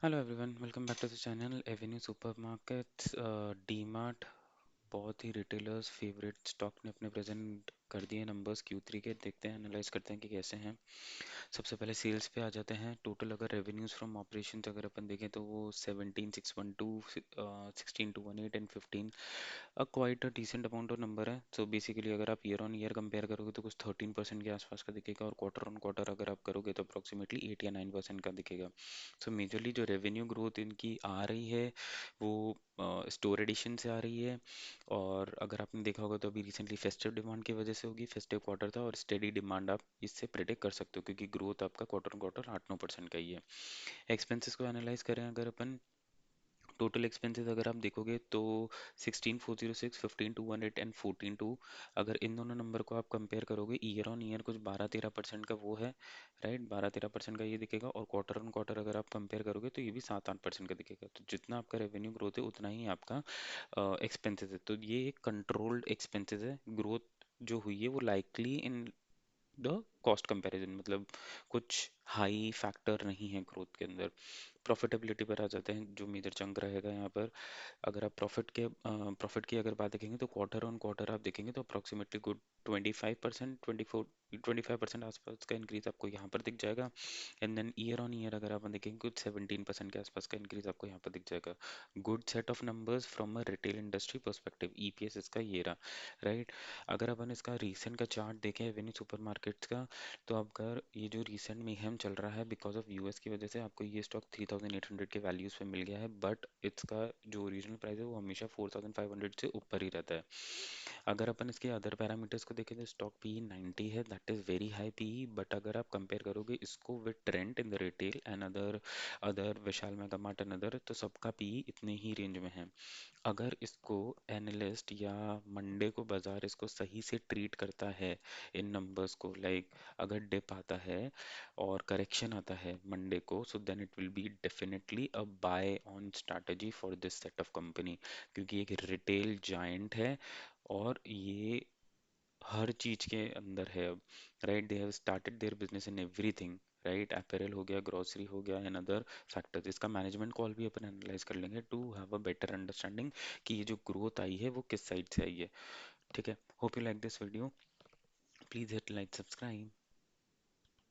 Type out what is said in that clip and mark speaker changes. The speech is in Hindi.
Speaker 1: Hello everyone, welcome back to the channel Avenue Supermarkets. DMart बहुत ही रिटेलर्स फेवरेट स्टॉक ने अपने प्रेजेंट कर दिए नंबर्स Q3 के। देखते हैं, एनालाइज करते हैं कि कैसे हैं। सबसे पहले सेल्स पे आ जाते हैं। टोटल अगर रेवेन्यूज फ्रॉम ऑपरेशंस अगर अपन देखें तो वो 17,612, 16,218 and 15 quite a decent amount of number है। सो बेसिकली अगर आप ईयर ऑन ईयर कंपेयर करोगे तो कुछ 13% के आसपास का दिखेगा, और क्वार्टर ऑन क्वार्टर अगर आप करोगे तो अप्रोक्सीमेटली 8 या 9% का दिखेगा। सो मेजरली जो रेवेन्यू ग्रोथ इनकी आ रही है वो स्टोर एडिशन से आ रही है। और अगर आपने देखा होगा तो अभी रिसेंटली फेस्टिव डिमांड की वजह से होगी, फेस्टिव क्वार्टर था और स्टेडी डिमांड आप इससे प्रेडिक्ट कर सकते हो, क्योंकि ग्रोथ आपका क्वार्टर ऑन क्वार्टर 8-9% का ही है। एक्सपेंसेस को एनालाइज करें अगर अपन, टोटल एक्सपेंसेस अगर आप देखोगे तो 16,406, 15,200 एंड 14,2, अगर इन दोनों नंबर को आप कंपेयर करोगे ईयर ऑन ईयर कुछ 12-13% का वो है। राइट, 12-13% का ये दिखेगा, और क्वार्टर ऑन क्वार्टर अगर आप कंपेयर करोगे तो ये भी 7-8% का दिखेगा। तो जितना आपका रेवेन्यू ग्रोथ है उतना ही आपका एक्सपेंसेस है। तो ये एक कंट्रोल्ड एक्सपेंसेस है। ग्रोथ जो हुई है वो likely in the cost comparison, मतलब कुछ हाई फैक्टर नहीं है ग्रोथ के अंदर। प्रॉफिटेबिलिटी पर आ जाते हैं, जो मेजर चंक रहेगा यहाँ पर। अगर आप प्रॉफिट की अगर बात देखेंगे तो क्वार्टर ऑन क्वार्टर आप देखेंगे तो अप्रोक्सीमेटली गुड 25%, 25% आसपास का इंक्रीज आपको यहाँ पर दिख जाएगा। And then year on year अगर आप देखेंगे कुछ 17% के आसपास का इंक्रीज आपको यहाँ पर दिख जाएगा। Good set of numbers from a retail industry perspective. EPS इसका ये रहा। राइट, अगर अपन इसका रीसेंट का चार्ट देखें एवेन्यू सुपरमार्केट्स का, तो अगर ये जो रीसेंट मीhem चल रहा है बिकॉज ऑफ यूएस की वजह से आपको ये स्टॉक 3,800 के वैल्यूज पे मिल गया है, बट इसका जो ओरिजिनल प्राइस है वो हमेशा 4,500 से ऊपर ही रहता है। अगर अपन इसके अदर पैरामीटर्स को देखें तो स्टॉक पी 90 है, that is very high P. But अगर आप कंपेयर करोगे इसको with trend in the retail and other other Vishal mega mart and other, तो सबका पी इतने ही रेंज में है। अगर इसको एनालिस्ट या मंडे को बाजार इसको सही से ट्रीट करता है इन नंबर्स को, लाइक अगर डिप आता है और करेक्शन आता है मंडे को, so then it will be definitely a buy on strategy for this set of company, क्योंकि एक रिटेल जायंट है और ये हर चीज के अंदर है अब। Right, they have started their business in everything. Right, apparel हो गया, ग्रोसरी हो गया एंड अदर फैक्टर्स। इसका मैनेजमेंट कॉल भी अपन एनालाइज कर लेंगे to have a better understanding कि ये जो ग्रोथ आई है वो किस साइड से आई है। ठीक है, hope you like this video, please hit like, subscribe.